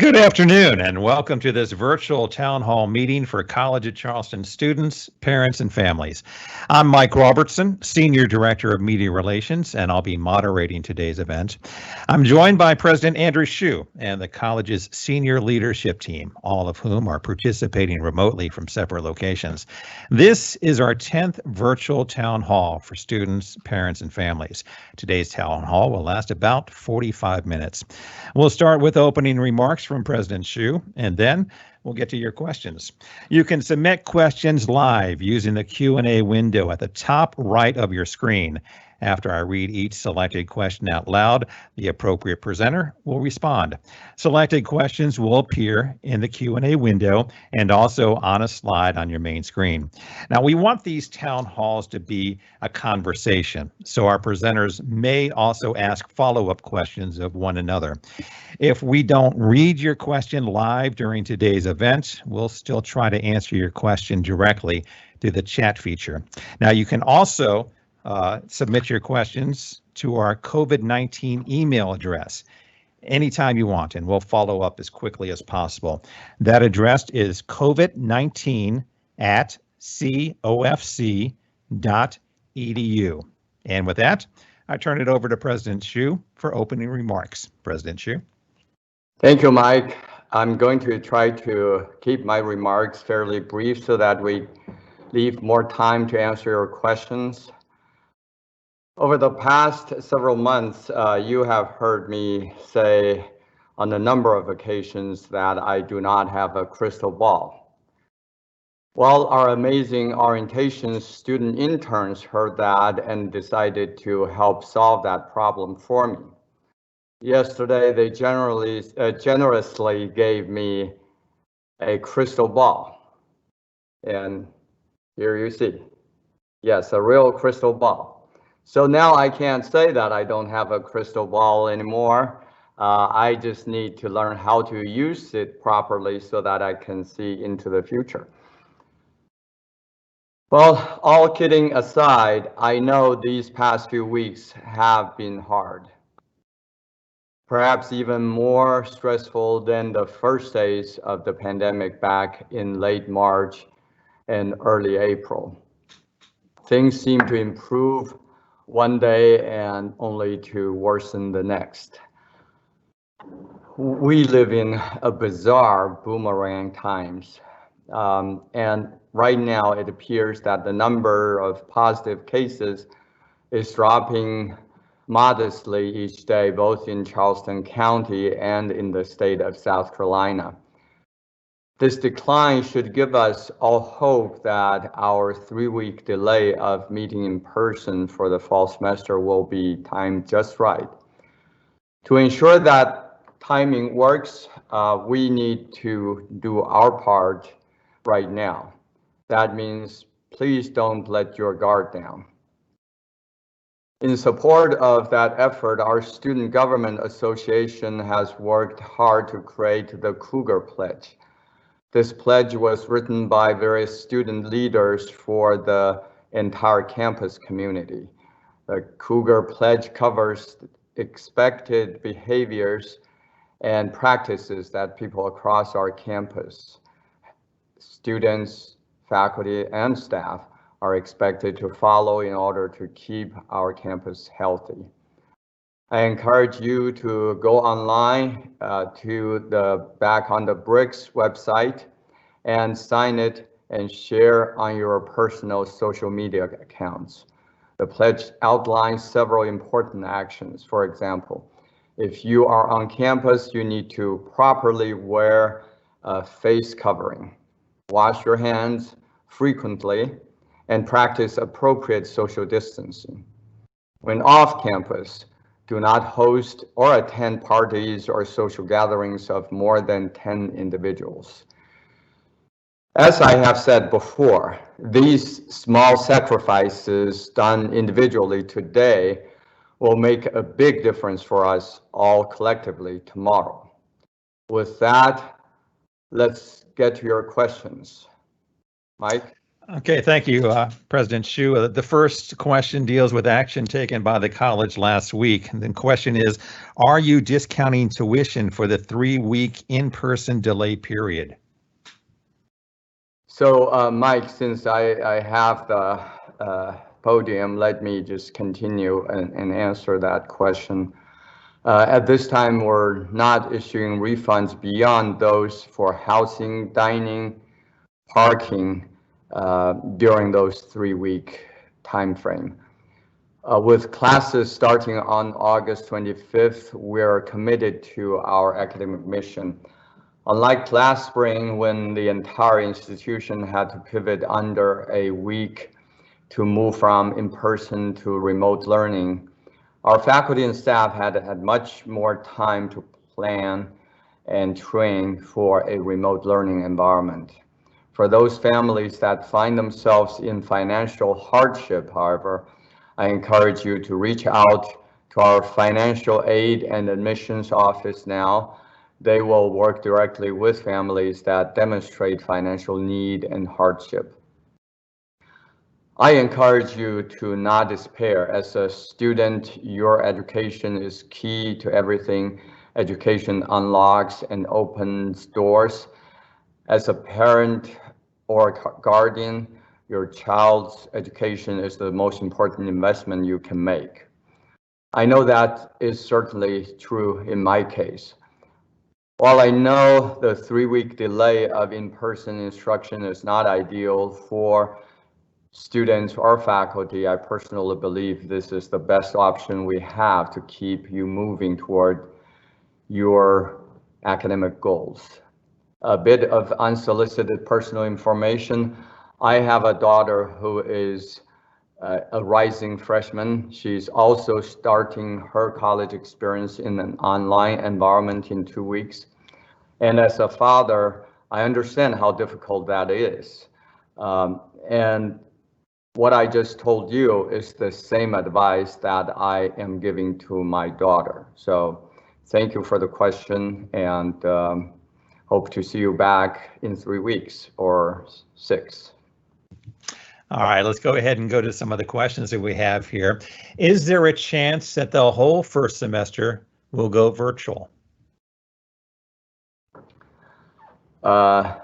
Good afternoon and welcome to this virtual town hall meeting for College at Charleston students, parents, and families. I'm Mike Robertson, Senior Director of Media Relations, and I'll be moderating today's event. I'm joined by President Andrew Hsu and the college's senior leadership team, all of whom are participating remotely from separate locations. This is our 10th virtual town hall for students, parents, and families. Today's town hall will last about 45 minutes. We'll start with opening remarks from President Hsu, and then we'll get to your questions. You can submit questions live using the Q&A window at the top right of your screen. After I read each selected question out loud, the appropriate presenter will respond. Selected questions will appear in the Q&A window and also on a slide on your main screen. Now, we want these town halls to be a conversation, so our presenters may also ask follow-up questions of one another. If we don't read your question live during today's event, we'll still try to answer your question directly through the chat feature. Now, you can also submit your questions to our COVID-19 email address anytime you want, and we'll follow up as quickly as possible. That address is covid19@cofc.edu. And with that, I turn it over to President Hsu for opening remarks. President Hsu. Thank you, Mike. I'm going to try to keep my remarks fairly brief so that we leave more time to answer your questions. Over the past several months, you have heard me say on a number of occasions that I do not have a crystal ball. Well, our amazing orientation student interns heard that and decided to help solve that problem for me. Yesterday, they generously gave me a crystal ball. And here you see, yes, a real crystal ball. So now I can't say that I don't have a crystal ball anymore. I just need to learn how to use it properly so that I can see into the future. Well, all kidding aside, I know these past few weeks have been hard. Perhaps even more stressful than the first days of the pandemic back in late March and early April. Things seem to improve one day and only to worsen the next. We live in a bizarre boomerang times. And right now it appears that the number of positive cases is dropping modestly each day, both in Charleston County and in the state of South Carolina. This decline should give us all hope that our 3-week delay of meeting in person for the fall semester will be timed just right. To ensure that timing works, we need to do our part right now. That means please don't let your guard down. In support of that effort, our Student Government Association has worked hard to create the Cougar Pledge. This pledge was written by various student leaders for the entire campus community. The Cougar Pledge covers expected behaviors and practices that people across our campus, students, faculty, and staff, are expected to follow in order to keep our campus healthy. I encourage you to go online to the Back on the Bricks website and sign it and share on your personal social media accounts. The pledge outlines several important actions. For example, if you are on campus, you need to properly wear a face covering, wash your hands frequently, and practice appropriate social distancing. When off campus, do not host or attend parties or social gatherings of more than 10 individuals. As I have said before, these small sacrifices done individually today will make a big difference for us all collectively tomorrow. With that, let's get to your questions. Mike? Okay, thank you, President Hsu. The first question deals with action taken by the college last week. And the question is, are you discounting tuition for the 3-week in-person delay period? So, Mike, since I have the podium, let me just continue and answer that question. At this time, we're not issuing refunds beyond those for housing, dining, parking during those 3-week time frame. With classes starting on August 25th, we're committed to our academic mission. Unlike last spring, when the entire institution had to pivot under a week to move from in-person to remote learning, our faculty and staff had much more time to plan and train for a remote learning environment. For those families that find themselves in financial hardship, however, I encourage you to reach out to our financial aid and admissions office now. They will work directly with families that demonstrate financial need and hardship. I encourage you to not despair. As a student, your education is key to everything. Education unlocks and opens doors. As a parent or guardian, your child's education is the most important investment you can make. I know that is certainly true in my case. While I know the 3-week delay of in-person instruction is not ideal for students or faculty, I personally believe this is the best option we have to keep you moving toward your academic goals. A bit of unsolicited personal information. I have a daughter who is a rising freshman. She's also starting her college experience in an online environment in 2 weeks. And as a father, I understand how difficult that is. And what I just told you is the same advice that I am giving to my daughter. So thank you for the question, and hope to see you back in 3 weeks or 6. All right, let's go ahead and go to some of the questions that we have here. Is there a chance that the whole first semester will go virtual? I'll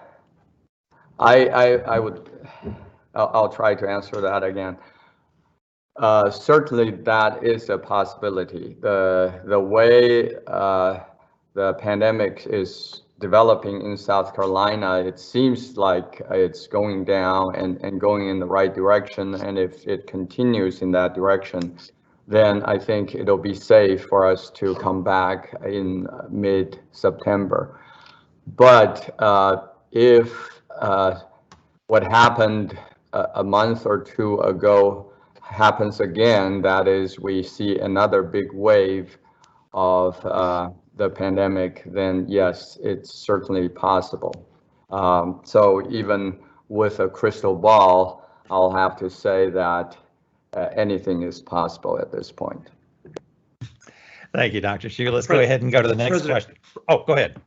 try to answer that again. Certainly that is a possibility. The way the pandemic is developing in South Carolina, it seems like it's going down and going in the right direction. And if it continues in that direction, then I think it'll be safe for us to come back in mid-September. But if what happened a month or 2 ago happens again, that is, we see another big wave of the pandemic, then yes, it's certainly possible. So even with a crystal ball, I'll have to say that anything is possible at this point. Thank you, Dr. Hsu. Let's go ahead and go to the next question. Oh, go ahead.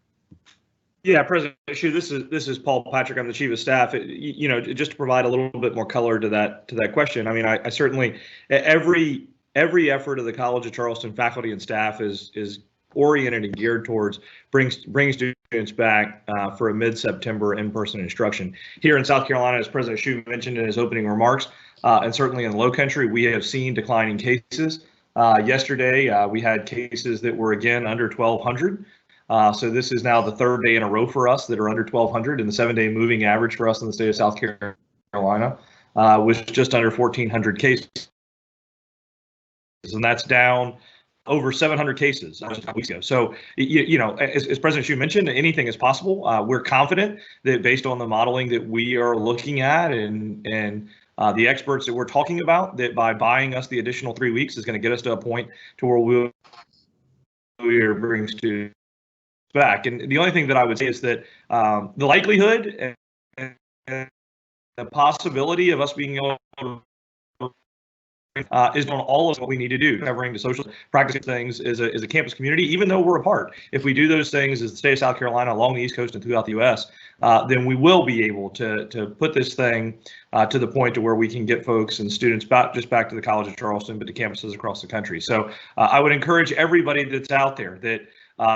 Yeah, President Hsu, this is Paul Patrick. I'm the Chief of Staff. You know, just to provide a little bit more color to that question. I mean, I certainly every effort of the College of Charleston faculty and staff is oriented and geared towards bring students back for a mid-September in-person instruction. Here in South Carolina, as President Hsu mentioned in his opening remarks, and certainly in the Low Country, we have seen declining cases. Yesterday, we had cases that were again under 1,200. So this is now the 3rd day in a row for us that are under 1,200, and the 7-day moving average for us in the state of South Carolina was just under 1,400 cases. And that's down over 700 cases just a couple weeks ago. So, you know, as President Hsu mentioned, anything is possible. We're confident that based on the modeling that we are looking at and the experts that we're talking about, that by buying us the additional 3 weeks is going to get us to a point to where we are bringing students back. And the only thing that I would say is that the likelihood and the possibility of us being able to is doing all of what we need to do, covering the social practicing things as a campus community, even though we're apart. If we do those things as the state of South Carolina, along the East Coast and throughout the U.S., then we will be able to put this thing to the point to where we can get folks and students back to the College of Charleston, but to campuses across the country. So I would encourage everybody that's out there that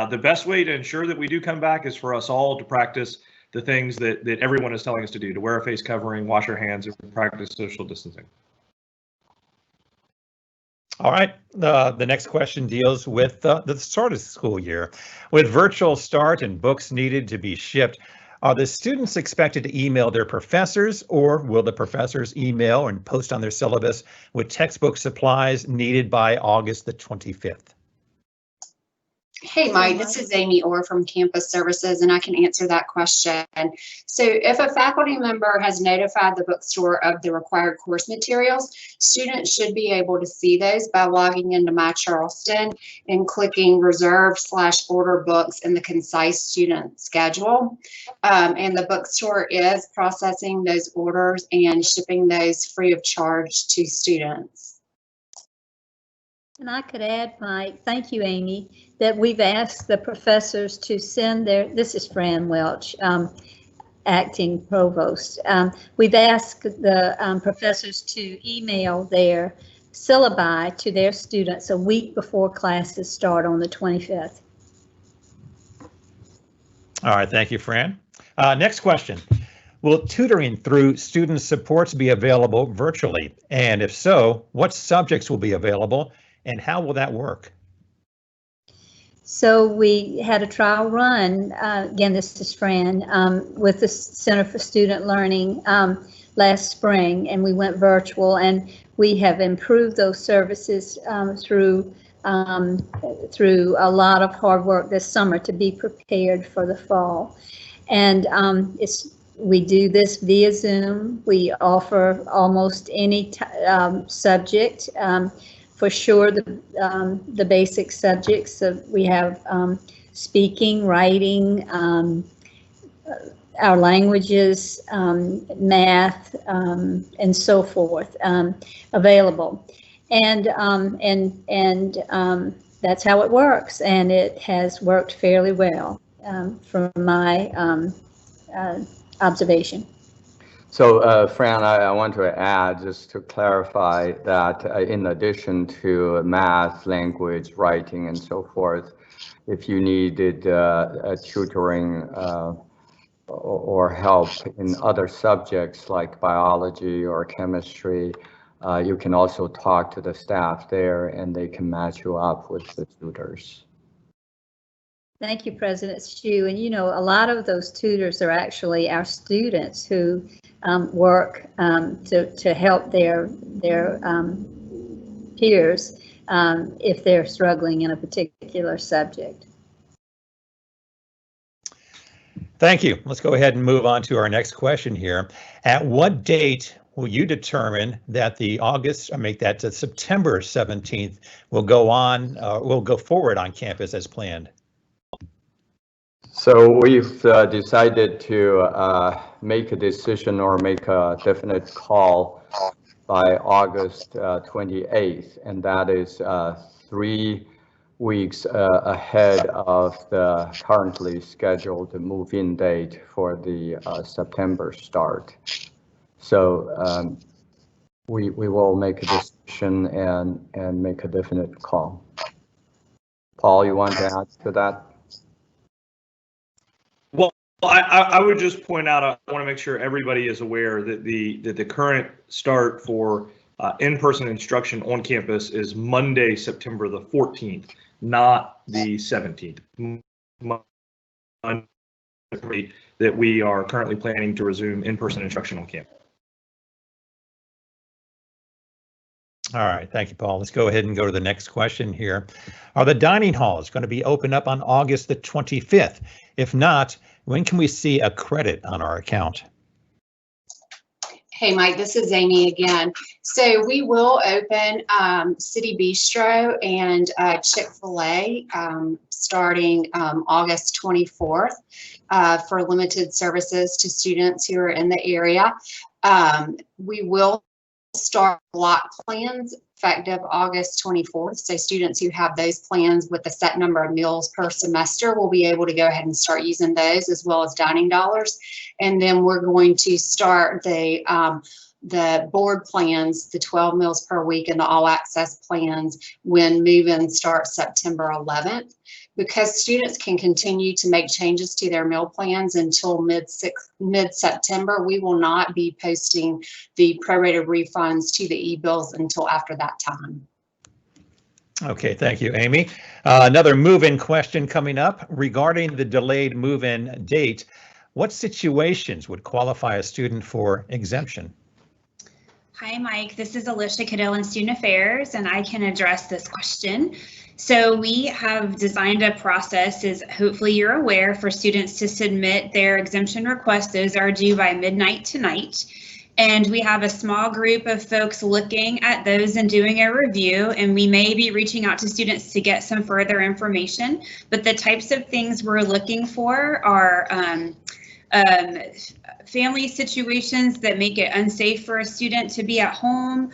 the best way to ensure that we do come back is for us all to practice the things that everyone is telling us to do, to wear a face covering, wash our hands, and practice social distancing. All right. The next question deals with the start of the school year. With virtual start and books needed to be shipped, are the students expected to email their professors, or will the professors email and post on their syllabus with textbook supplies needed by August the 25th? Hey, Mike, this is Amy Orr from Campus Services, and I can answer that question. So if a faculty member has notified the bookstore of the required course materials, students should be able to see those by logging into My Charleston and clicking reserve/order books in the concise student schedule. And the bookstore is processing those orders and shipping those free of charge to students. And I could add, Mike, thank you, Amy, that we've asked the professors to send this is Fran Welch, acting provost. We've asked the professors to email their syllabi to their students a week before classes start on the 25th. All right, thank you, Fran. Next question. Will tutoring through student supports be available virtually? And if so, what subjects will be available? And how will that work? So we had a trial run, again, this is Fran, with the Center for Student Learning last spring, and we went virtual, and we have improved those services through a lot of hard work this summer to be prepared for the fall. And we do this via Zoom. We offer almost any subject. For sure, the basic subjects. So we have speaking, writing, our languages, math, and so forth available, and that's how it works, and it has worked fairly well from my observation. So, Fran, I want to add, just to clarify, that in addition to math, language, writing, and so forth, if you needed tutoring or help in other subjects like biology or chemistry, you can also talk to the staff there, and they can match you up with the tutors. Thank you, President Hsu. And you know, a lot of those tutors are actually our students who work to help their peers if they're struggling in a particular subject. Thank you. Let's go ahead and move on to our next question here. At what date will you determine that the September 17th will go forward on campus as planned? So we've decided to make a decision or make a definite call by August 28th, and that is 3 weeks ahead of the currently scheduled move-in date for the September start. So we will make a decision and make a definite call. Paul, you want to add to that? Well, I would just point out, I want to make sure everybody is aware that the current start for in-person instruction on campus is Monday, September the 14th, not the 17th. That we are currently planning to resume in-person instruction on campus. All right, thank you, Paul. Let's go ahead and go to the next question here. Are the dining halls going to be open up on August the 25th? If not, when can we see a credit on our account? Hey, Mike, this is Amy again. So we will open City Bistro and Chick-fil-A starting August 24th for limited services to students who are in the area. We will start block plans effective August 24th. So students who have those plans with a set number of meals per semester will be able to go ahead and start using those, as well as dining dollars. And then we're going to start the board plans, the 12 meals per week, and the all access plans when move-in starts September 11th. Because students can continue to make changes to their meal plans until mid-September, we will not be posting the prorated refunds to the e-bills until after that time. Okay, thank you, Amy. Another move-in question coming up regarding the delayed move-in date. What situations would qualify a student for exemption? Hi, Mike. This is Alicia Cadell in Student Affairs, and I can address this question. So we have designed a process, as hopefully you're aware, for students to submit their exemption requests. Those are due by midnight tonight. And we have a small group of folks looking at those and doing a review, and we may be reaching out to students to get some further information. But the types of things we're looking for are family situations that make it unsafe for a student to be at home,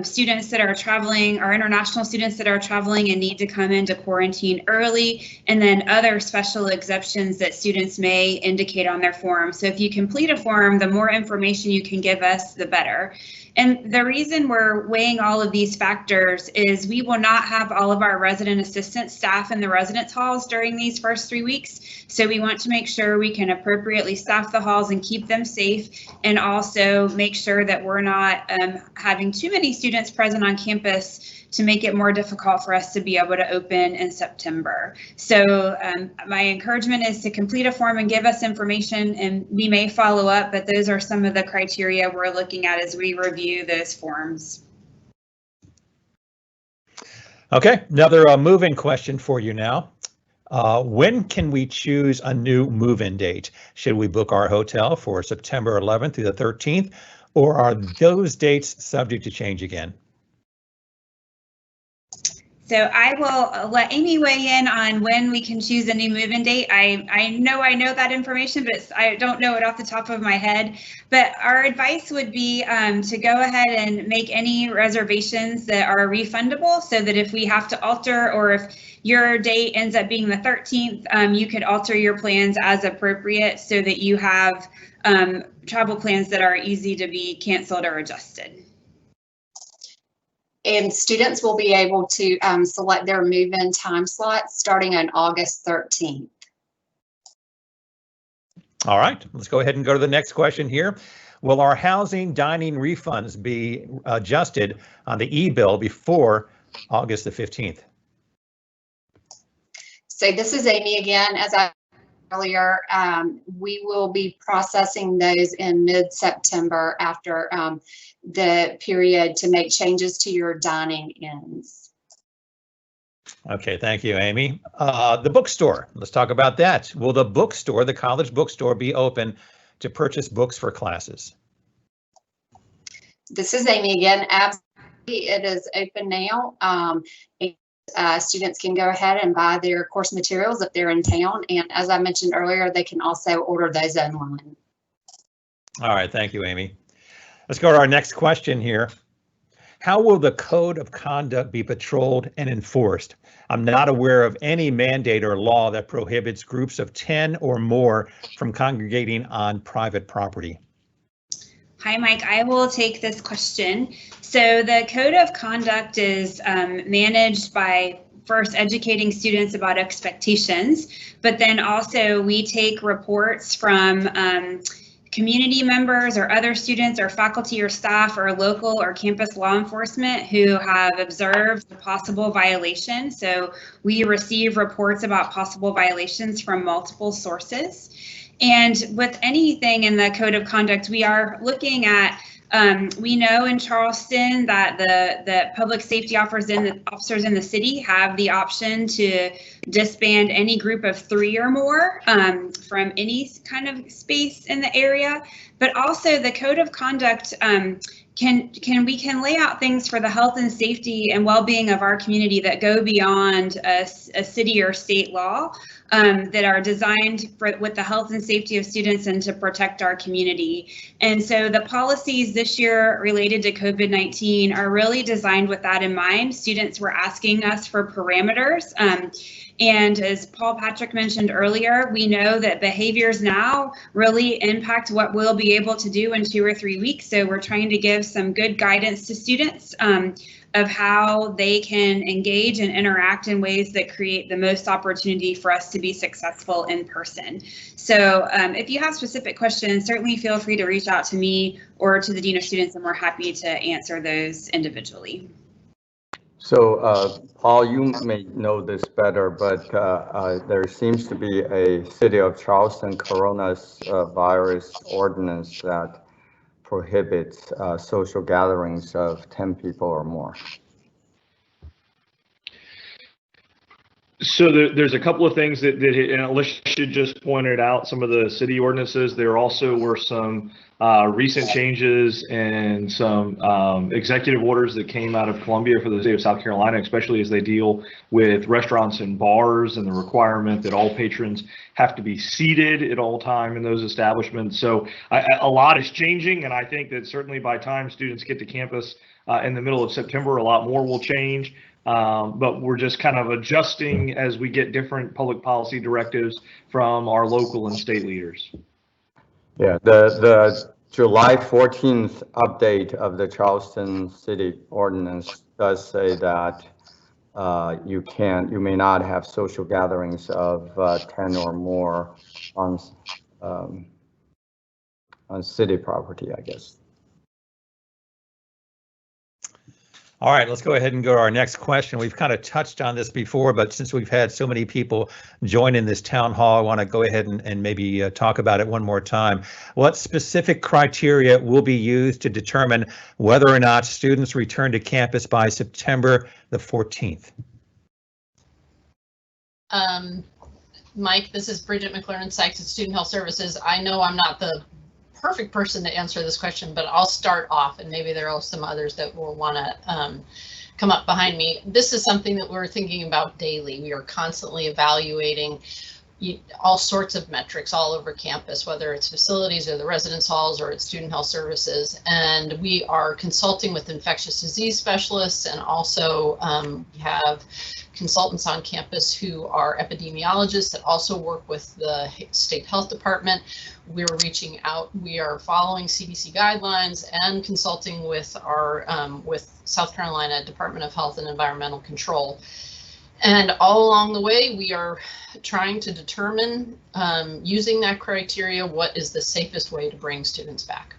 students that are traveling, or international students that are traveling and need to come into quarantine early, and then other special exceptions that students may indicate on their form. So if you complete a form, the more information you can give us, the better. And the reason we're weighing all of these factors is we will not have all of our resident assistant staff in the residence halls during these first 3 weeks. So we want to make sure we can appropriately staff the halls and keep them safe, and also make sure that we're not having too many students present on campus to make it more difficult for us to be able to open in September. So my encouragement is to complete a form and give us information, and we may follow up, but those are some of the criteria we're looking at as we review those forms. Okay, another move-in question for you now. When can we choose a new move-in date? Should we book our hotel for September 11th through the 13th, or are those dates subject to change again? So I will let Amy weigh in on when we can choose a new move-in date. I know that information, but I don't know it off the top of my head. But our advice would be to go ahead and make any reservations that are refundable, so that if we have to alter, or if your date ends up being the 13th, you could alter your plans as appropriate, so that you have travel plans that are easy to be canceled or adjusted. And students will be able to select their move-in time slots starting on August 13th. All right, let's go ahead and go to the next question here. Will our housing dining refunds be adjusted on the e-bill before August the 15th? So this is Amy again. As I earlier, we will be processing those in mid-September after the period to make changes to your dining ends. Okay, thank you, Amy. The bookstore, let's talk about that. Will the bookstore, the college bookstore, be open to purchase books for classes? This is Amy again. Absolutely, it is open now. Students can go ahead and buy their course materials if they're in town, and as I mentioned earlier, they can also order those online. All right, thank you, Amy. Let's go to our next question here. How will the code of conduct be patrolled and enforced? I'm not aware of any mandate or law that prohibits groups of 10 or more from congregating on private property. Hi, Mike. I will take this question. So the code of conduct is managed by first educating students about expectations, but then also we take reports from community members or other students or faculty or staff or local or campus law enforcement who have observed a possible violation. So we receive reports about possible violations from multiple sources. And with anything in the code of conduct, we are looking at, we know in Charleston that the public safety officers in the city have the option to disband any group of 3 or more from any kind of space in the area. But also the code of conduct we can lay out things for the health and safety and well-being of our community that go beyond a city or state law, that are designed with the health and safety of students and to protect our community. And so the policies this year related to COVID-19 are really designed with that in mind. Students were asking us for parameters. And as Paul Patrick mentioned earlier, we know that behaviors now really impact what we'll be able to do in 2 or 3 weeks. So we're trying to give some good guidance to students of how they can engage and interact in ways that create the most opportunity for us to be successful in person. So if you have specific questions, certainly feel free to reach out to me or to the Dean of Students, and we're happy to answer those individually. So, Paul, you may know this better, but there seems to be a City of Charleston coronavirus ordinance that prohibits social gatherings of 10 people or more. So there's a couple of things that and Alicia just pointed out some of the city ordinances. There also were some recent changes and some executive orders that came out of Columbia for the state of South Carolina, especially as they deal with restaurants and bars and the requirement that all patrons have to be seated at all time in those establishments. So a lot is changing, and I think that certainly by the time students get to campus in the middle of September, a lot more will change. But we're just kind of adjusting as we get different public policy directives from our local and state leaders. Yeah, the July 14th update of the Charleston City Ordinance does say that you may not have social gatherings of 10 or more on city property, I guess. All right, let's go ahead and go to our next question. We've kind of touched on this before, but since we've had so many people join in this town hall, I want to go ahead and maybe talk about it one more time. What specific criteria will be used to determine whether or not students return to campus by September the 14th? Mike, this is Bridget McLaren Sykes at Student Health Services. I know I'm not the perfect person to answer this question, but I'll start off, and maybe there are some others that will want to come up behind me. This is something that we're thinking about daily. We are constantly evaluating all sorts of metrics all over campus, whether it's facilities or the residence halls or it's student health services. And we are consulting with infectious disease specialists, and also we have consultants on campus who are epidemiologists that also work with the state health department. We're reaching out, we are following CDC guidelines and consulting with our with South Carolina Department of Health and Environmental Control. And all along the way, we are trying to determine, using that criteria, what is the safest way to bring students back.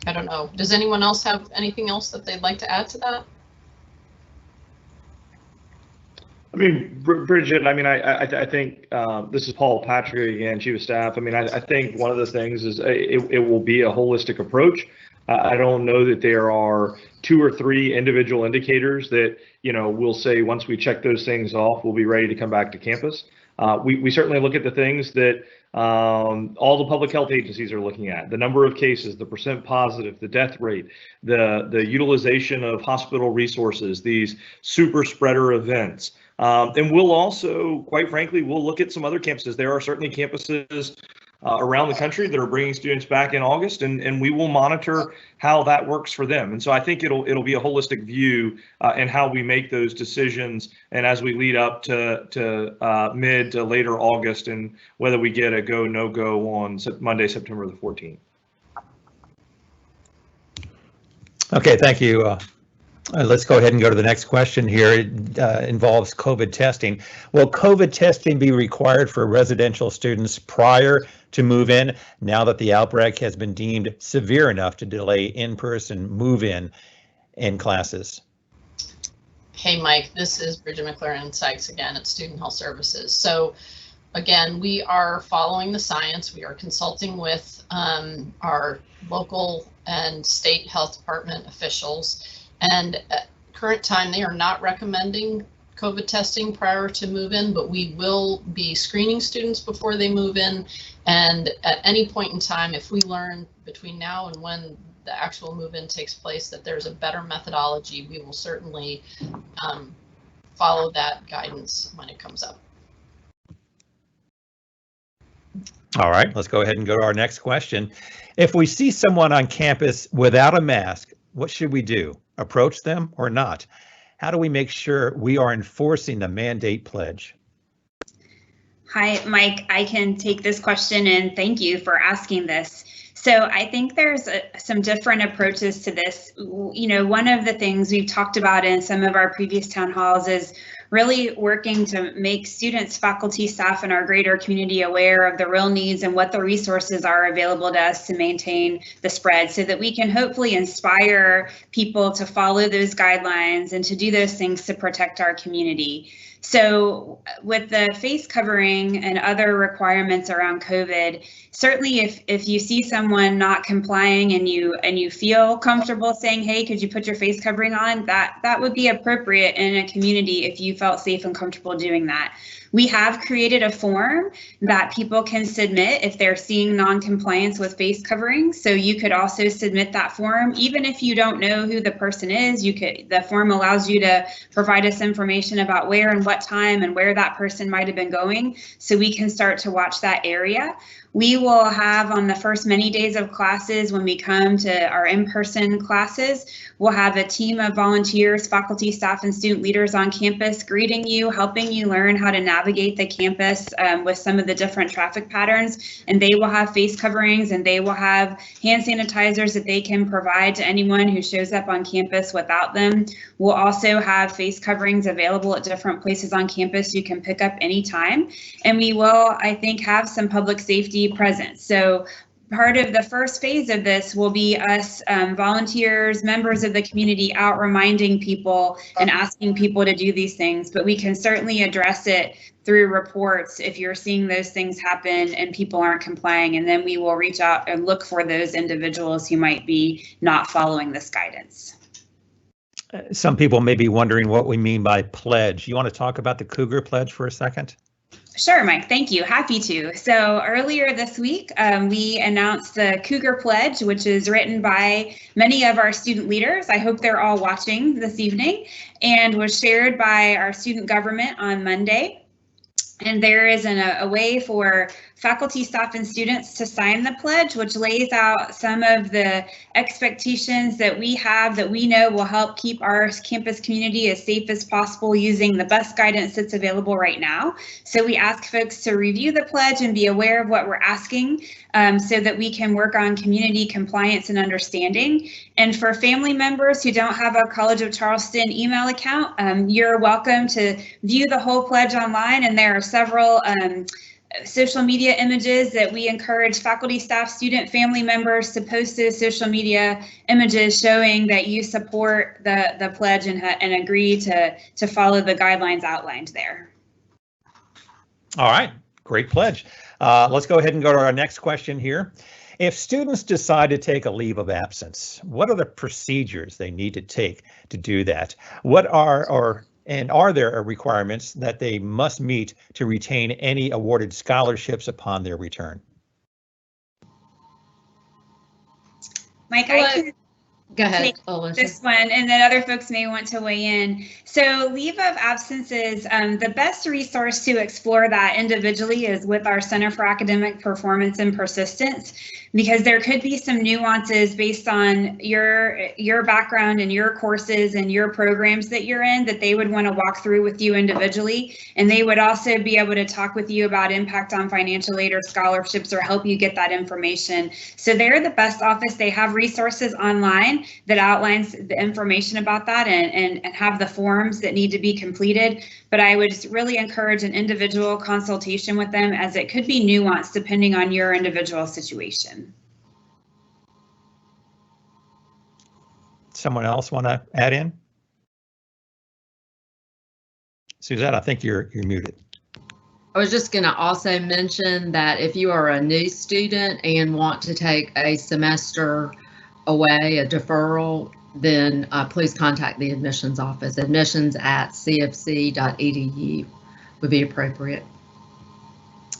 I don't know. Does anyone else have anything else that they'd like to add to that? I mean, Bridget, I mean, I think this is Paul Patrick again, Chief of Staff. I mean, I think one of the things is it will be a holistic approach. I don't know that there are 2 or 3 individual indicators that, we'll say once we check those things off, we'll be ready to come back to campus. We certainly look at the things that all the public health agencies are looking at: the number of cases, the % positive, the death rate, the utilization of hospital resources, these super spreader events. And we'll also, quite frankly, we'll look at some other campuses. There are certainly campuses around the country that are bringing students back in August, and we will monitor how that works for them. And so I think it'll be a holistic view in how we make those decisions, and as we lead up to mid to later August, and whether we get a go, no go on Monday, September the 14th. Okay, thank you. Let's go ahead and go to the next question here. It involves COVID testing. Will COVID testing be required for residential students prior to move-in, now that the outbreak has been deemed severe enough to delay in-person move-in in classes? Hey, Mike, this is Bridget McLaren Sykes again at Student Health Services. So again, we are following the science. We are consulting with our local and state health department officials. And at current time, they are not recommending COVID testing prior to move-in, but we will be screening students before they move in. And at any point in time, if we learn between now and when the actual move-in takes place that there's a better methodology, we will certainly follow that guidance when it comes up. All right, let's go ahead and go to our next question. If we see someone on campus without a mask, what should we do? Approach them or not? How do we make sure we are enforcing the mandate pledge? Hi, Mike. I can take this question, and thank you for asking this. So I think there's some different approaches to this. You know, one of the things we've talked about in some of our previous town halls is really working to make students, faculty, staff, and our greater community aware of the real needs and what the resources are available to us to maintain the spread, so that we can hopefully inspire people to follow those guidelines and to do those things to protect our community. So with the face covering and other requirements around COVID, certainly if you see someone not complying and you feel comfortable saying, hey, could you put your face covering on, that would be appropriate in a community if you felt safe and comfortable doing that. We have created a form that people can submit if they're seeing non-compliance with face covering. So you could also submit that form, even if you don't know who the person is. The form allows you to provide us information about where and what time and where that person might have been going, so we can start to watch that area. We will have, on the first many days of classes, when we come to our in-person classes, we'll have a team of volunteers, faculty, staff, and student leaders on campus greeting you, helping you learn how to navigate the campus with some of the different traffic patterns. And they will have face coverings, and they will have hand sanitizers that they can provide to anyone who shows up on campus without them. We'll also have face coverings available at different places on campus you can pick up anytime. And we will, I think, have some public safety presence. So part of the first phase of this will be us volunteers, members of the community, out reminding people and asking people to do these things. But we can certainly address it through reports if you're seeing those things happen and people aren't complying. And then we will reach out and look for those individuals who might be not following this guidance. Some people may be wondering what we mean by pledge. You want to talk about the Cougar Pledge for a second? Sure, Mike. Thank you. Happy to. So earlier this week, we announced the Cougar Pledge, which is written by many of our student leaders. I hope they're all watching this evening, and was shared by our student government on Monday. And there is a way for faculty, staff, and students to sign the pledge, which lays out some of the expectations that we have that we know will help keep our campus community as safe as possible using the best guidance that's available right now. So we ask folks to review the pledge and be aware of what we're asking, so that we can work on community compliance and understanding. And for family members who don't have a College of Charleston email account, you're welcome to view the whole pledge online, and there are several social media images that we encourage faculty, staff, student, family members to post those social media images showing that you support the pledge and agree to follow the guidelines outlined there. All right, great pledge. Let's go ahead and go to our next question here. If students decide to take a leave of absence, what are the procedures they need to take to do that? Are there requirements that they must meet to retain any awarded scholarships upon their return? Mike, Go ahead, this one, and then other folks may want to weigh in. So leave of absences, the best resource to explore that individually is with our Center for Academic Performance and Persistence, because there could be some nuances based on your background and your courses and your programs that you're in that they would want to walk through with you individually. And they would also be able to talk with you about impact on financial aid or scholarships or help you get that information. So they're the best office. They have resources online that outlines the information about that and have the forms that need to be completed. But I would just really encourage an individual consultation with them, as it could be nuanced depending on your individual situation. Someone else want to add in? Suzette, I think you're muted. I was just going to also mention that if you are a new student and want to take a semester away, a deferral, then please contact the admissions office. Admissions@cfc.edu would be appropriate.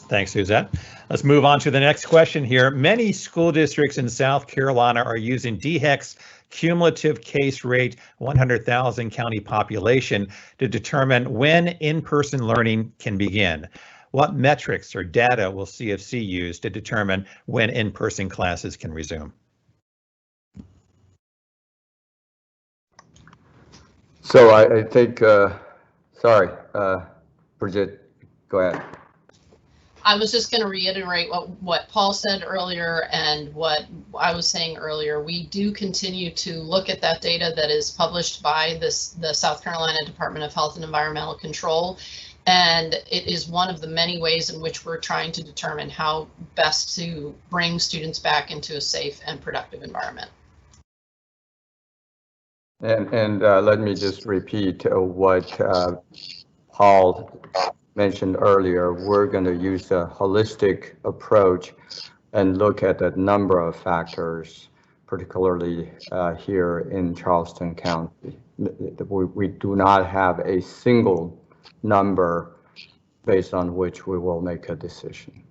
Thanks, Suzette. Let's move on to the next question here. Many school districts in South Carolina are using DHEC's cumulative case rate 100,000 county population to determine when in-person learning can begin. What metrics or data will CFC use to determine when in-person classes can resume? So I think, sorry, Bridget, go ahead. I was just going to reiterate what Paul said earlier and what I was saying earlier. We do continue to look at that data that is published by the South Carolina Department of Health and Environmental Control. And it is one of the many ways in which we're trying to determine how best to bring students back into a safe and productive environment. And let me just repeat what Paul mentioned earlier. We're going to use a holistic approach and look at a number of factors, particularly here in Charleston County. We do not have a single number based on which we will make a decision.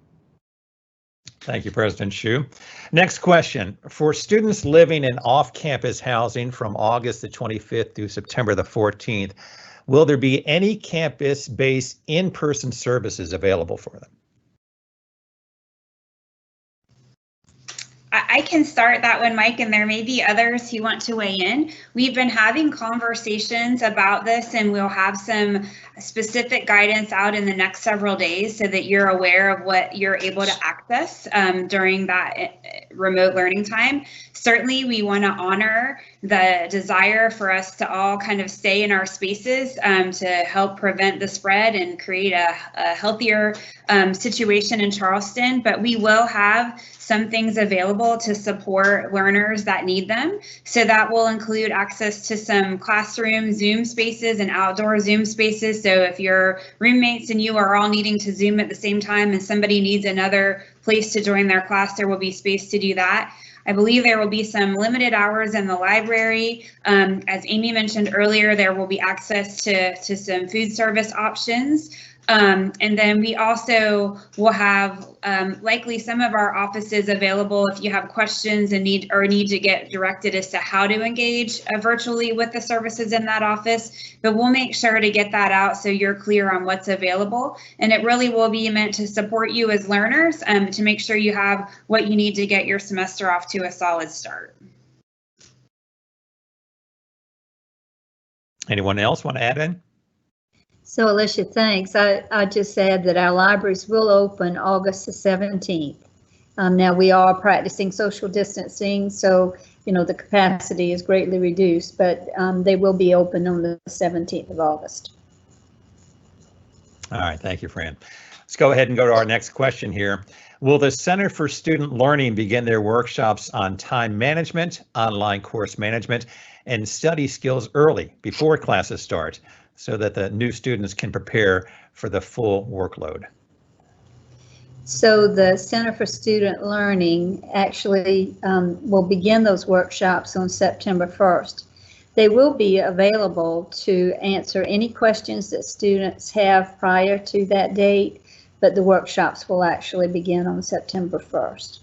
Thank you, President Hsu. Next question. For students living in off-campus housing from August the 25th through September the 14th, will there be any campus-based in-person services available for them? I can start that one, Mike, and there may be others who want to weigh in. We've been having conversations about this, and we'll have some specific guidance out in the next several days so that you're aware of what you're able to access during that remote learning time. Certainly, we want to honor the desire for us to all kind of stay in our spaces to help prevent the spread and create a healthier situation in Charleston, but we will have some things available to support learners that need them. So that will include access to some classroom Zoom spaces and outdoor Zoom spaces. So if your roommates and you are all needing to Zoom at the same time and somebody needs another place to join their class, there will be space to do that. I believe there will be some limited hours in the library. As Amy mentioned earlier, there will be access to some food service options. And then we also will have likely some of our offices available if you have questions and need to get directed as to how to engage virtually with the services in that office. But we'll make sure to get that out so you're clear on what's available. And it really will be meant to support you as learners to make sure you have what you need to get your semester off to a solid start. Anyone else want to add in? So Alicia, thanks. I just said that our libraries will open August the 17th. Now we are practicing social distancing, so the capacity is greatly reduced, but they will be open on the 17th of August. All right, thank you, Fran. Let's go ahead and go to our next question here. Will the Center for Student Learning begin their workshops on time management, online course management, and study skills early before classes start, so that the new students can prepare for the full workload? So the Center for Student Learning actually will begin those workshops on September 1st. They will be available to answer any questions that students have prior to that date, but the workshops will actually begin on September 1st.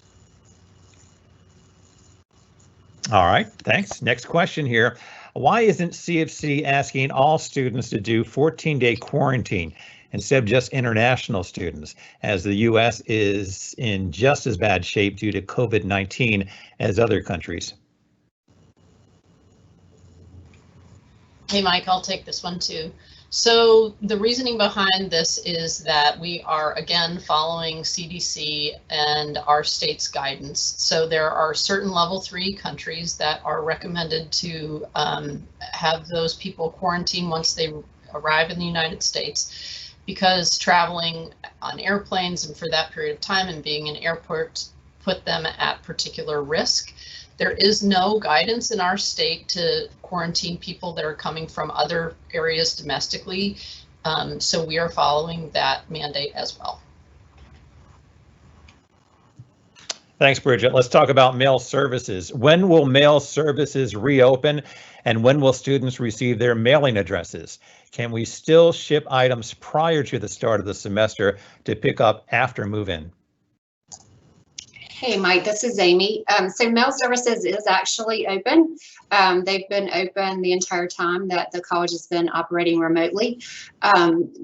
All right, thanks. Next question here. Why isn't CFC asking all students to do 14-day quarantine instead of just international students, as the U.S. is in just as bad shape due to COVID-19 as other countries? Hey, Mike, I'll take this one too. So the reasoning behind this is that we are, again, following CDC and our state's guidance. So there are certain level 3 countries that are recommended to have those people quarantine once they arrive in the United States, because traveling on airplanes and for that period of time and being in airports put them at particular risk. There is no guidance in our state to quarantine people that are coming from other areas domestically, so we are following that mandate as well. Thanks, Bridget. Let's talk about mail services. When will mail services reopen, and when will students receive their mailing addresses? Can we still ship items prior to the start of the semester to pick up after move-in? Hey, Mike, this is Amy. So mail services is actually open. They've been open the entire time that the college has been operating remotely.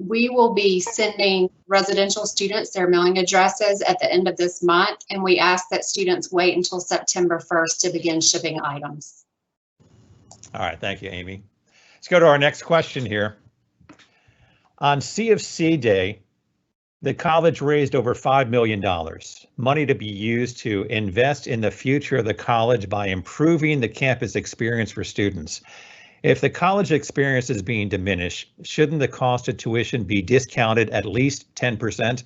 We will be sending residential students their mailing addresses at the end of this month, and we ask that students wait until September 1st to begin shipping items. All right, thank you, Amy. Let's go to our next question here. On CFC Day, the college raised over $5 million, money to be used to invest in the future of the college by improving the campus experience for students. If the college experience is being diminished, shouldn't the cost of tuition be discounted at least 10%?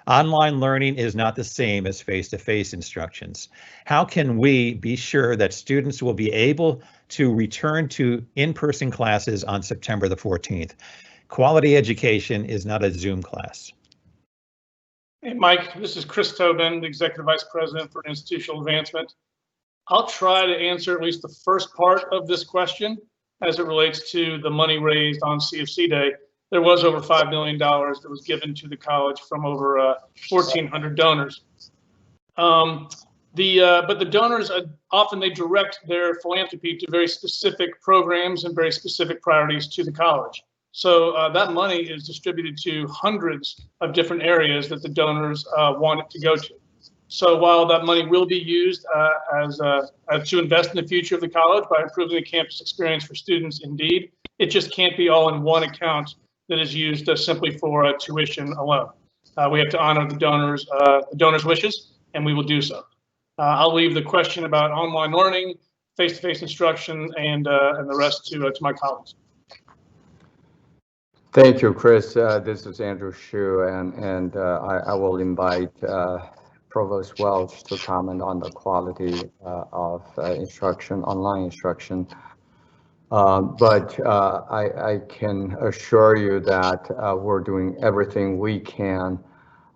Online learning is not the same as face-to-face instructions. How can we be sure that students will be able to return to in-person classes on September the 14th? Quality education is not a Zoom class. Hey, Mike, this is Chris Tobin, the Executive Vice President for Institutional Advancement. I'll try to answer at least the first part of this question as it relates to the money raised on CFC Day. There was over $5 million that was given to the college from over 1,400 donors. But the donors, often they direct their philanthropy to very specific programs and very specific priorities to the college. So that money is distributed to hundreds of different areas that the donors want it to go to. So while that money will be used to invest in the future of the college by improving the campus experience for students, indeed, it just can't be all in one account that is used simply for tuition alone. We have to honor the donors' wishes, and we will do so. I'll leave the question about online learning, face-to-face instruction, and the rest to my colleagues. Thank you, Chris. This is Andrew Hsu, and I will invite Provost Welch to comment on the quality of instruction, online instruction. But I can assure you that we're doing everything we can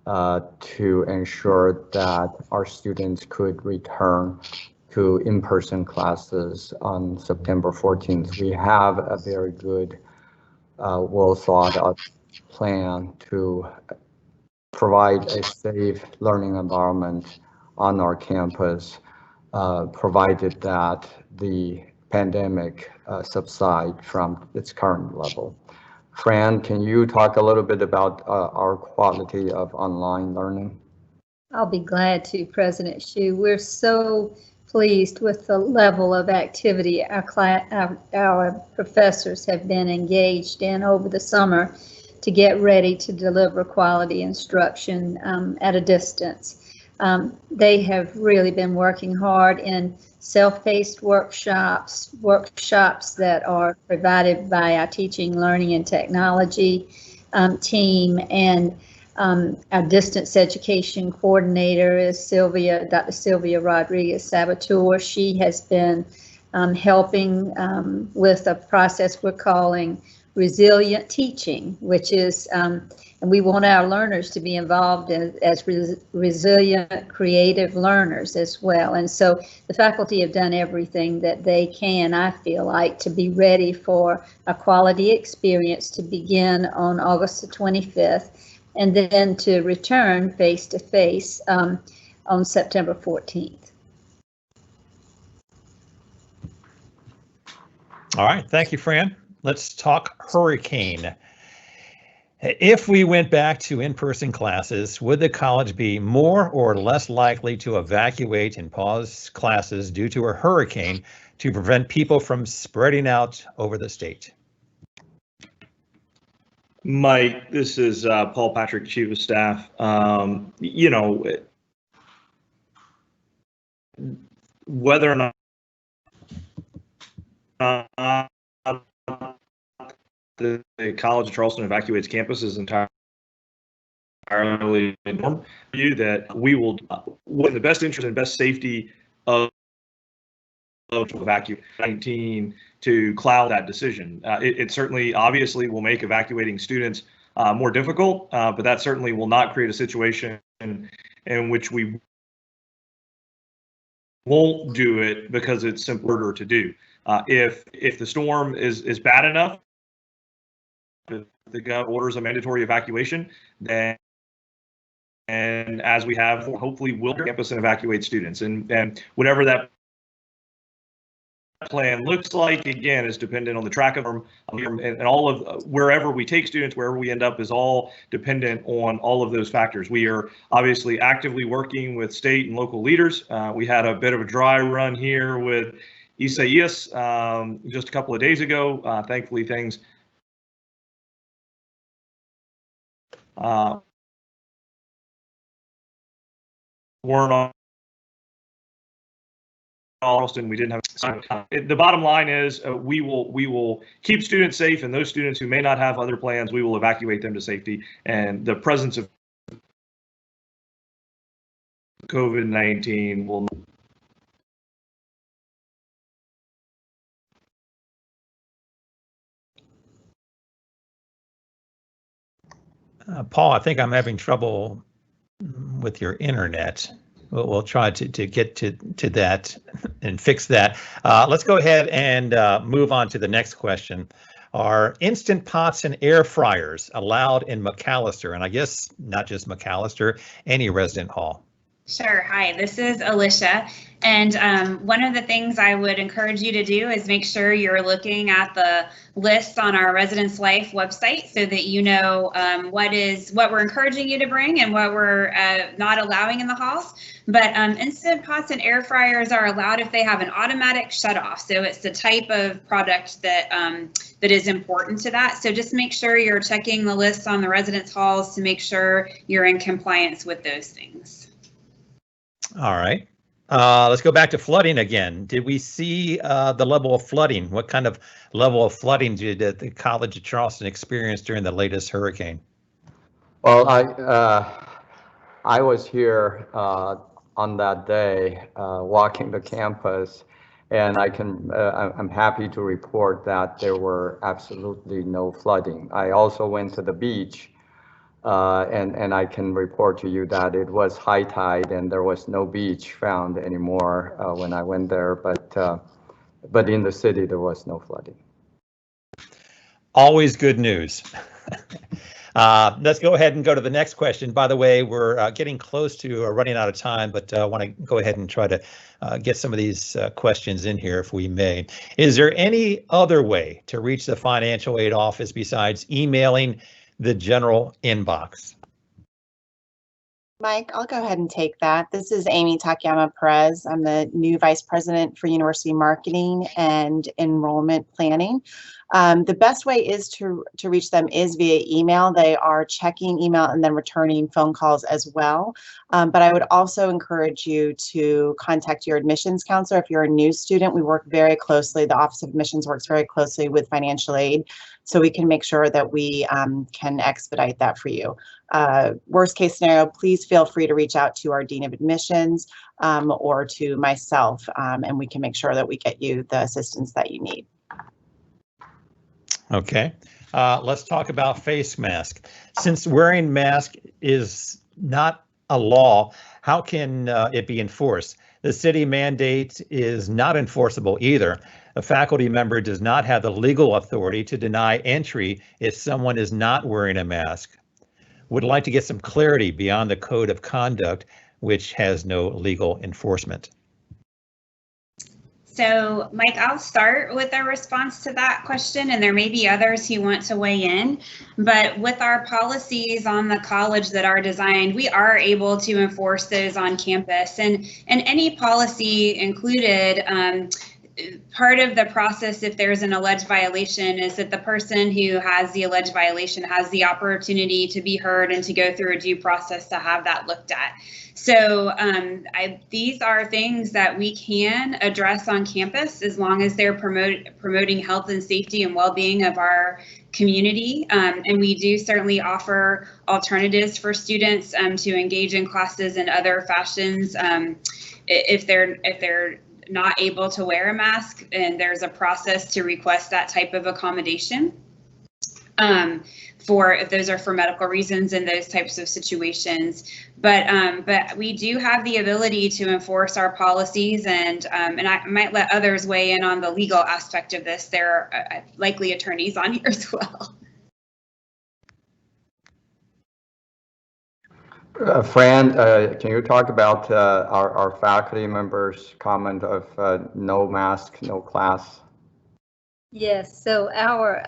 to ensure that our students could return to in-person classes on September 14th. We have a very good, well thought out plan to provide a safe learning environment on our campus, provided that the pandemic subside from its current level. Fran, can you talk a little bit about our quality of online learning? I'll be glad to, President Hsu. We're so pleased with the level of activity our professors have been engaged in over the summer to get ready to deliver quality instruction at a distance. They have really been working hard in self-paced workshops that are provided by our teaching, learning, and technology team, and our distance education coordinator is Dr. Sylvia Rodriguez Sabateur. She has been helping with a process we're calling resilient teaching, which is, and we want our learners to be involved as resilient, creative learners as well. And so the faculty have done everything that they can, I feel like, to be ready for a quality experience to begin on August the 25th, and then to return face-to-face on September 14th. All right, thank you, Fran. Let's talk hurricane. If we went back to in-person classes, would the college be more or less likely to evacuate and pause classes due to a hurricane to prevent people from spreading out over the state? Mike, this is Paul Patrick, Chief of Staff. You know, whether or not the College of Charleston evacuates campus is entirely normal. You that we will, in the best interest and best safety of evacuate 19 to cloud that decision. It certainly obviously will make evacuating students more difficult, but that certainly will not create a situation in which we won't do it because it's simpler to do. If the storm is bad enough, if the governor orders a mandatory evacuation, then and as we have, hopefully will campus and evacuate students, and whatever that plan looks like, again, is dependent on the track of them, and all of wherever we take students, wherever we end up, is all dependent on all of those factors. We are obviously actively working with state and local leaders. We had a bit of a dry run here with Isaias just a couple of days ago. Thankfully, things weren't on Charleston. We didn't have. The bottom line is we will keep students safe, and those students who may not have other plans, we will evacuate them to safety. And the presence of COVID-19 will. Paul, I think I'm having trouble with your internet. We'll try to get to that and fix that. Let's go ahead and move on to the next question. Are Instant Pots and air fryers allowed in McAllister? And I guess not just McAllister, any resident hall. Sure. Hi, this is Alicia. And one of the things I would encourage you to do is make sure you're looking at the lists on our Residence Life website so that you know what we're encouraging you to bring and what we're not allowing in the halls. But Instant Pots and air fryers are allowed if they have an automatic shutoff. So it's the type of product that that is important to that. So just make sure you're checking the lists on the residence halls to make sure you're in compliance with those things. All right. Let's go back to flooding again. Did we see the level of flooding? What kind of level of flooding did the College of Charleston experience during the latest hurricane? Well, I was here on that day walking the campus, and I'm happy to report that there were absolutely no flooding. I also went to the beach. And I can report to you that it was high tide and there was no beach found anymore when I went there, but in the city there was no flooding. Always good news. Let's go ahead and go to the next question. By the way, we're getting close to running out of time, but I want to go ahead and try to get some of these questions in here if we may. Is there any other way to reach the financial aid office besides emailing the general inbox? Mike, I'll go ahead and take that. This is Amy Takayama Perez. I'm the new Vice President for University Marketing and Enrollment Planning. The best way is to reach them is via email. They are checking email and then returning phone calls as well. But I would also encourage you to contact your admissions counselor. If you're a new student, we work very closely. The Office of Admissions works very closely with financial aid, so we can make sure that we can expedite that for you. Worst case scenario, please feel free to reach out to our Dean of Admissions or to myself, and we can make sure that we get you the assistance that you need. Okay, let's talk about face mask. Since wearing mask is not a law, how can it be enforced? The city mandate is not enforceable either. A faculty member does not have the legal authority to deny entry if someone is not wearing a mask. Would like to get some clarity beyond the code of conduct, which has no legal enforcement. So, Mike, I'll start with a response to that question, and there may be others who want to weigh in. But with our policies on the college that are designed, we are able to enforce those on campus. And any policy included, part of the process, if there's an alleged violation, is that the person who has the alleged violation has the opportunity to be heard and to go through a due process to have that looked at. So these are things that we can address on campus as long as they're promoting health and safety and well-being of our community. And we do certainly offer alternatives for students to engage in classes in other fashions if they're not able to wear a mask, and there's a process to request that type of accommodation for if those are for medical reasons in those types of situations. But we do have the ability to enforce our policies, and I might let others weigh in on the legal aspect of this. There are likely attorneys on here as well. Fran, can you talk about our faculty members' comment of no mask, no class? Yes, so our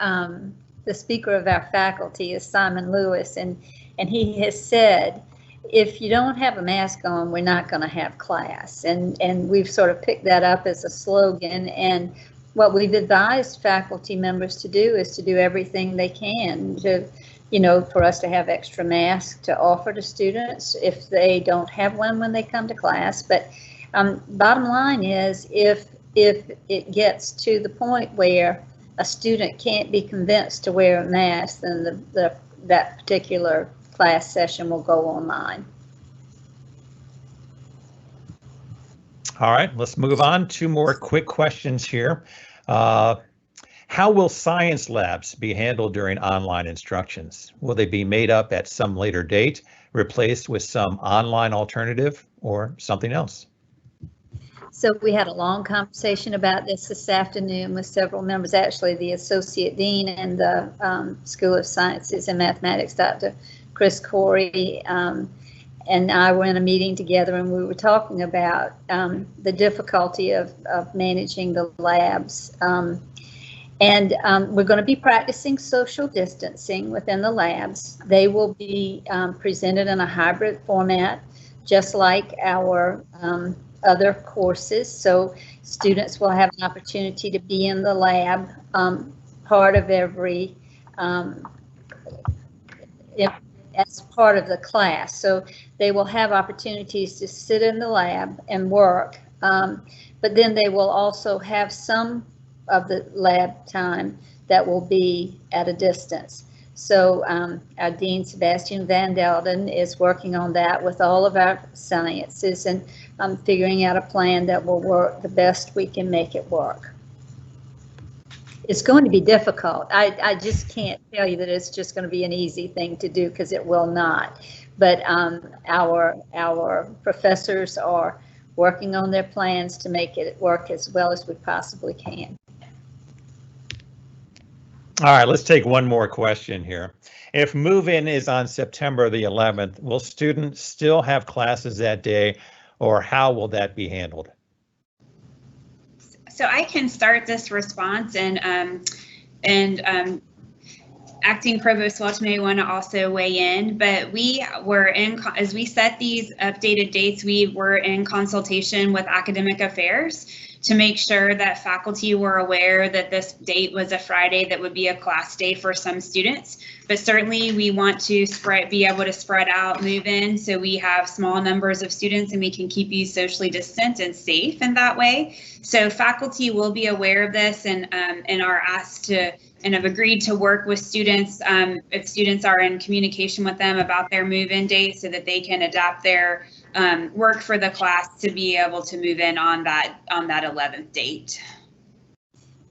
the speaker of our faculty is Simon Lewis, and he has said, if you don't have a mask on, we're not going to have class. And we've sort of picked that up as a slogan. And what we've advised faculty members to do is to do everything they can to, you know, for us to have extra masks to offer to students if they don't have one when they come to class. But bottom line is, if it gets to the point where a student can't be convinced to wear a mask, then that particular class session will go online. All right, let's move on. Two more quick questions here. How will science labs be handled during online instructions? Will they be made up at some later date, replaced with some online alternative, or something else? So we had a long conversation about this afternoon with several members, actually the Associate Dean and the School of Sciences and Mathematics, Dr. Chris Corey, and I were in a meeting together, and we were talking about the difficulty of managing the labs. We're going to be practicing social distancing within the labs. They will be presented in a hybrid format, just like our other courses. So students will have an opportunity to be in the lab part of every as part of the class. So they will have opportunities to sit in the lab and work, but then they will also have some of the lab time that will be at a distance. So our Dean, Sebastian Van Delden, is working on that with all of our sciences and figuring out a plan that will work the best we can make it work. It's going to be difficult. I just can't tell you that it's just going to be an easy thing to do, because it will not. But our professors are working on their plans to make it work as well as we possibly can. All right, let's take one more question here. If move-in is on September the 11th, will students still have classes that day, or how will that be handled? So I can start this response, and Acting Provost Welch may want to also weigh in, but we were as we set these updated dates, we were in consultation with academic affairs to make sure that faculty were aware that this date was a Friday that would be a class day for some students. But certainly we want to be able to spread out move-in so we have small numbers of students and we can keep you socially distant and safe in that way. So faculty will be aware of this and are asked to and have agreed to work with students if students are in communication with them about their move-in date so that they can adapt their work for the class to be able to move in on that 11th date.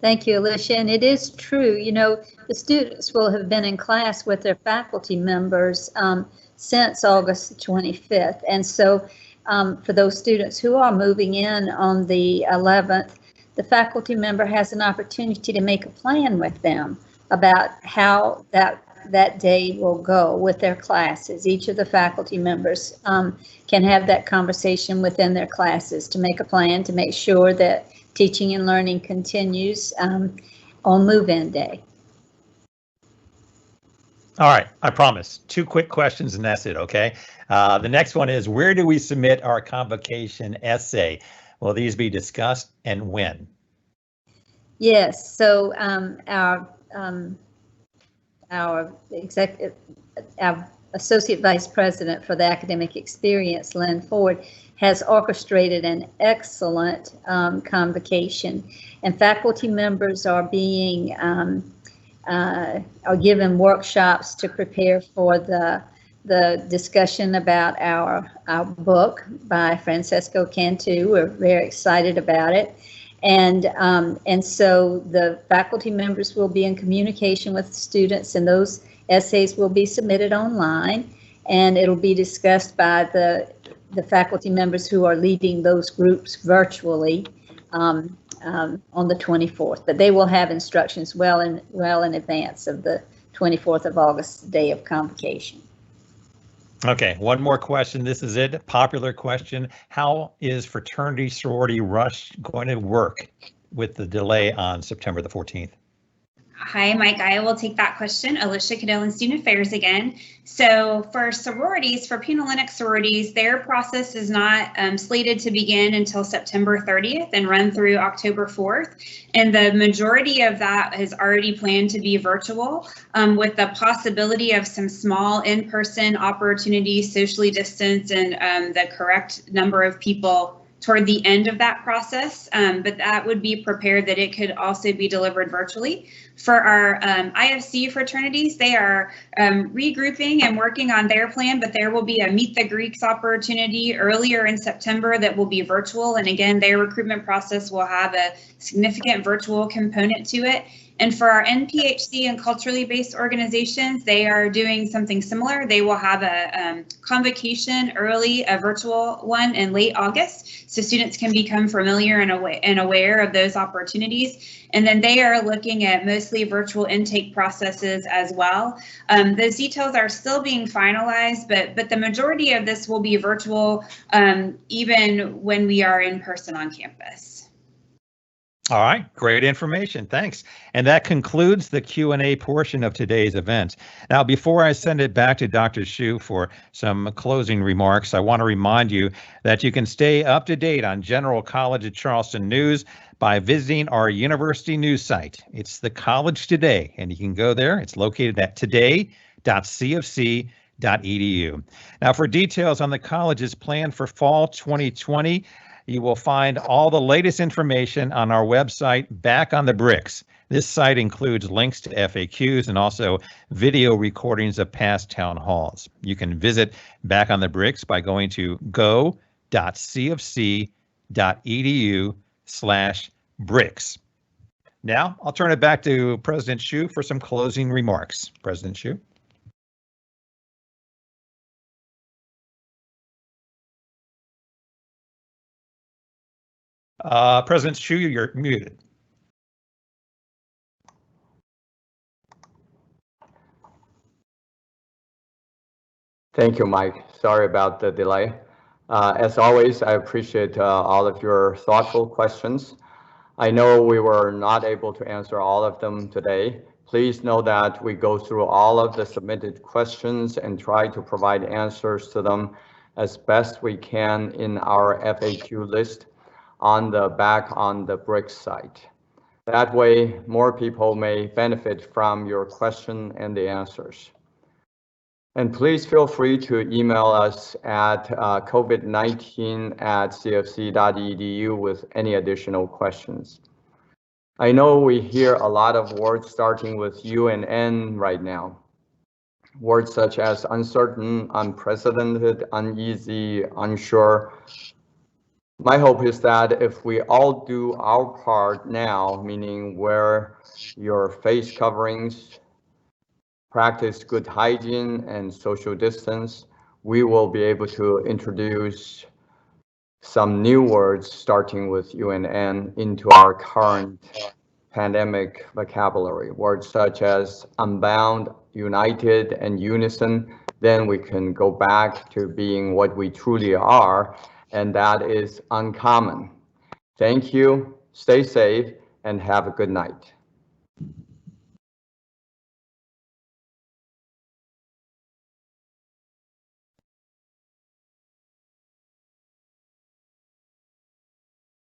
Thank you, Alicia. And it is true, you know, the students will have been in class with their faculty members since August 25th. And so for those students who are moving in on the 11th, the faculty member has an opportunity to make a plan with them about how that day will go with their classes. Each of the faculty members can have that conversation within their classes to make a plan to make sure that teaching and learning continues on move-in day. All right, I promise. Two quick questions and that's it, okay? The next one is, where do we submit our convocation essay? Will these be discussed and when? Yes, so our Associate Vice President for the Academic Experience, Lynn Ford, has orchestrated an excellent convocation, and faculty members are being are given workshops to prepare for the discussion about our book by Francesco Cantu. We're very excited about it. And so the faculty members will be in communication with students, and those essays will be submitted online, and it'll be discussed by the faculty members who are leading those groups virtually on the 24th. But they will have instructions well in advance of the 24th of August, day of convocation. Okay, one more question. This is it. Popular question. How is fraternity sorority rush going to work with the delay on September the 14th? Hi, Mike. I will take that question. Alicia Cadell in Student Affairs again. So for sororities, for Panhellenic sororities, their process is not slated to begin until September 30th and run through October 4th. And the majority of that is already planned to be virtual, with the possibility of some small in-person opportunities, socially distanced, and the correct number of people toward the end of that process, but that would be prepared that it could also be delivered virtually. For our IFC fraternities, they are regrouping and working on their plan, but there will be a Meet the Greeks opportunity earlier in September that will be virtual. And again, their recruitment process will have a significant virtual component to it. And for our NPHC and culturally based organizations, they are doing something similar. They will have a convocation early, a virtual one in late August, so students can become familiar and aware of those opportunities. And then they are looking at mostly virtual intake processes as well. Those details are still being finalized, but the majority of this will be virtual, even when we are in person on campus. All right, great information. Thanks. And that concludes the Q&A portion of today's event. Now, before I send it back to Dr. Hsu for some closing remarks, I want to remind you that you can stay up to date on General College of Charleston news by visiting our university news site. It's the College Today, and you can go there. It's located at today.cfc.edu. Now, for details on the college's plan for fall 2020, you will find all the latest information on our website, Back on the Bricks. This site includes links to FAQs and also video recordings of past town halls. You can visit Back on the Bricks by going to go.cfc.edu/bricks. Now, I'll turn it back to President Hsu for some closing remarks. President Hsu. President Hsu, you're muted. Thank you, Mike. Sorry about the delay. As always, I appreciate all of your thoughtful questions. I know we were not able to answer all of them today. Please know that we go through all of the submitted questions and try to provide answers to them as best we can in our FAQ list on the Back on the Bricks site. That way, more people may benefit from your question and the answers. And please feel free to email us at covid19@cfc.edu with any additional questions. I know we hear a lot of words starting with U and N right now. Words such as uncertain, unprecedented, uneasy, unsure. My hope is that if we all do our part now, meaning wear your face coverings, practice good hygiene and social distance, we will be able to introduce some new words starting with U and N into our current pandemic vocabulary. Words such as unbound, united, and unison. Then we can go back to being what we truly are, and that is uncommon. Thank you, stay safe, and have a good night.